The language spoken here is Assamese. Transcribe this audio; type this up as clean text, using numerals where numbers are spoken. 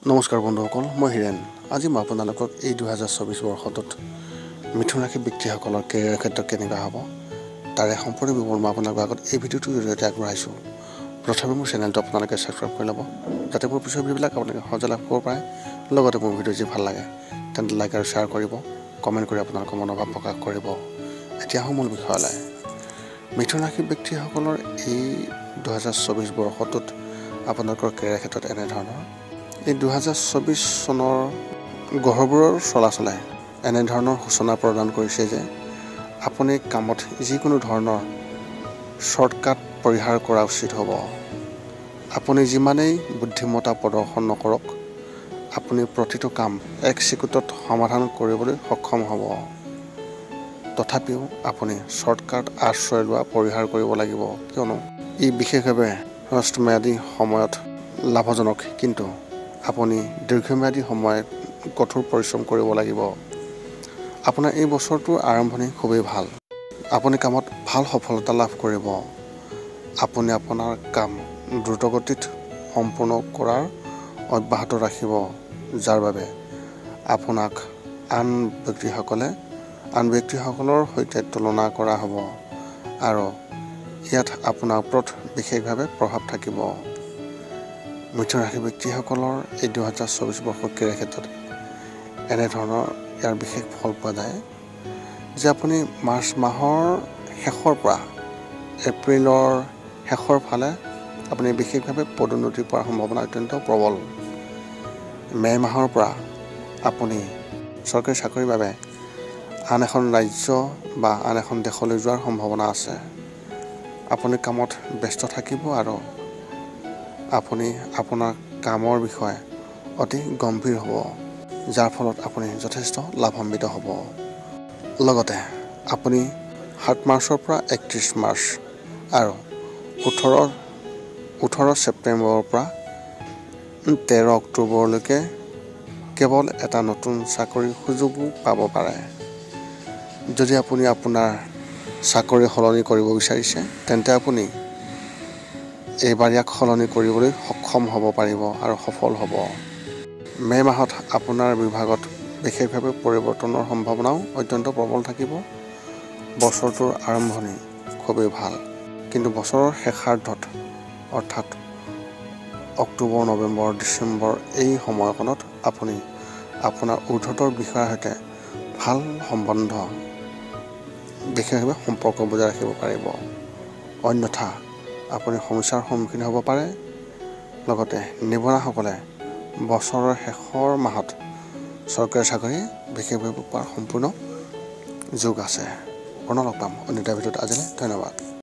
নমস্কাৰ বন্ধুসকল, মই হিৰেণ। আজি মই আপোনালোকক এই 2024 বৰ্ষটোত মিথুন ৰাশি ব্যক্তিসকলৰ কেৰিয়াৰ ক্ষেত্ৰত কেনেকুৱা হ'ব তাৰে সম্পূৰ্ণ বিৱৰণ মই আপোনালোকৰ আগত এই ভিডিঅ'টোৰ জৰিয়তে আগবঢ়াইছোঁ। প্ৰথমে মোৰ চেনেলটো আপোনালোকে ছাবস্ক্ৰাইব কৰি ল'ব, যাতে মোৰ পিছৰ ভিডিঅ'বিলাক আপোনালোকে সহজে লাভ কৰিব পাৰে। লগতে মোৰ ভিডিঅ' যদি ভাল লাগে তেন্তে লাইক আৰু শ্বেয়াৰ কৰিব, কমেণ্ট কৰি আপোনালোকৰ মনোভাৱ প্ৰকাশ কৰিব। এতিয়া আহোঁ মূল বিষয়লৈ। মিথুন ৰাশি ব্যক্তিসকলৰ এই 2024 বৰ্ষটোত আপোনালোকৰ কেৰিয়াৰ ক্ষেত্ৰত এনেধৰণৰ। এই 2024 চনৰ গ্ৰহবোৰৰ চলাচলে এনেধৰণৰ সূচনা প্ৰদান কৰিছে যে আপুনি কামত যিকোনো ধৰণৰ শ্বৰ্টকাট পৰিহাৰ কৰা উচিত হ'ব। আপুনি যিমানেই বুদ্ধিমত্তা প্ৰদৰ্শন নকৰক, আপুনি প্ৰতিটো কাম এক চিকুটত সমাধান কৰিবলৈ সক্ষম হ'ব। তথাপিও আপুনি শ্বৰ্টকাট আশ্ৰয় লোৱা পৰিহাৰ কৰিব লাগিব, কিয়নো ই বিশেষভাৱে হ্ৰস্বম্যাদী সময়ত লাভজনক, কিন্তু আপুনি দীৰ্ঘম্যাদী সময়ত কঠোৰ পৰিশ্ৰম কৰিব লাগিব। আপোনাৰ এই বছৰটোৰ আৰম্ভণি খুবেই ভাল। আপুনি কামত ভাল সফলতা লাভ কৰিব। আপুনি আপোনাৰ কাম দ্ৰুতগতিত সম্পূৰ্ণ কৰাৰ অব্যাহত ৰাখিব, যাৰ বাবে আপোনাক আন ব্যক্তিসকলৰ সৈতে তুলনা কৰা হ'ব আৰু ইয়াত আপোনাৰ ওপৰত বিশেষভাৱে প্ৰভাৱ থাকিব। মিথুন ৰাশি ব্যক্তিসকলৰ এই 2024 বৰ্ষৰ কেৰিয়াৰ ক্ষেত্ৰত এনেধৰণৰ ইয়াৰ বিশেষ ফল পোৱা যায় যে আপুনি মাৰ্চ মাহৰ শেষৰ পৰা এপ্ৰিলৰ শেষৰ ফালে আপুনি বিশেষভাৱে পদোন্নতি পোৱাৰ সম্ভাৱনা অত্যন্ত প্ৰবল। মে' মাহৰ পৰা আপুনি চৰকাৰী চাকৰিৰ বাবে আন এখন ৰাজ্য বা আন এখন দেশলৈ যোৱাৰ সম্ভাৱনা আছে। আপুনি কামত ব্যস্ত থাকিব আৰু আপুনি আপোনাৰ কামৰ বিষয়ে অতি গম্ভীৰ হ'ব, যাৰ ফলত আপুনি যথেষ্ট লাভান্বিত হ'ব। লগতে আপুনি 7 মাৰ্চৰ পৰা 31 মাৰ্চ আৰু 18 ছেপ্টেম্বৰৰ পৰা 13 অক্টোবৰলৈকে কেৱল এটা নতুন চাকৰিৰ সুযোগো পাব পাৰে। যদি আপুনি আপোনাৰ চাকৰি সলনি কৰিব বিচাৰিছে, তেন্তে আপুনি এইবাৰ ইয়াক সলনি কৰিবলৈ সক্ষম হ'ব পাৰিব আৰু সফল হ'ব। মে' মাহত আপোনাৰ বিভাগত বিশেষভাৱে পৰিৱৰ্তনৰ সম্ভাৱনাও অত্যন্ত প্ৰবল থাকিব। বছৰটোৰ আৰম্ভণি খুবেই ভাল, কিন্তু বছৰৰ শেষাৰ্ধত অৰ্থাৎ অক্টোবৰ, নৱেম্বৰ, ডিচেম্বৰ এই সময়কণত আপুনি আপোনাৰ ঊৰ্ধ্বতৰ বিষয়াৰ সৈতে ভাল সম্বন্ধ, বিশেষভাৱে সম্পৰ্ক বজাই ৰাখিব পাৰিব। অন্যথা আপুনি সমস্যাৰ সন্মুখীন হ'ব পাৰে। লগতে নিবনুৱাসকলে বছৰৰ শেষৰ মাহত চৰকাৰী চাকৰি বিশেষভাৱে পোৱাৰ সম্পূৰ্ণ যোগ আছে। পুনৰ লগ পাম অন্য এটা ভিডিঅ'ত। আজিলৈ ধন্যবাদ।